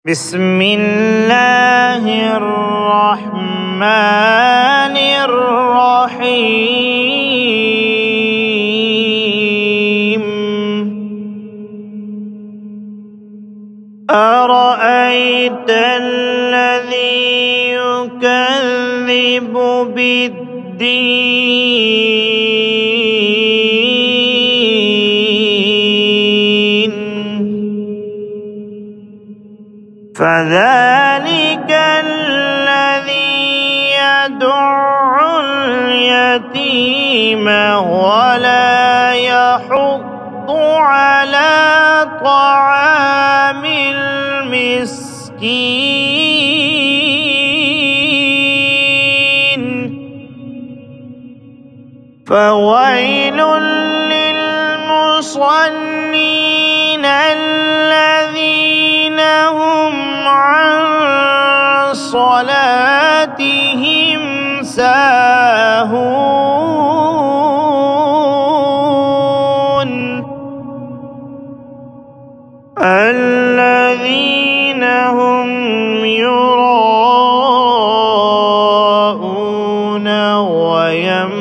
بسم الله الرحمن الرحيم أرأيت الذي يكذب بالدين فذلك الذي يدع اليتيم ولا يحض على طعام المسكين فويل للمصلين الذين هم عن صلاتهم ساهون الذين هم يراءون ويمنعون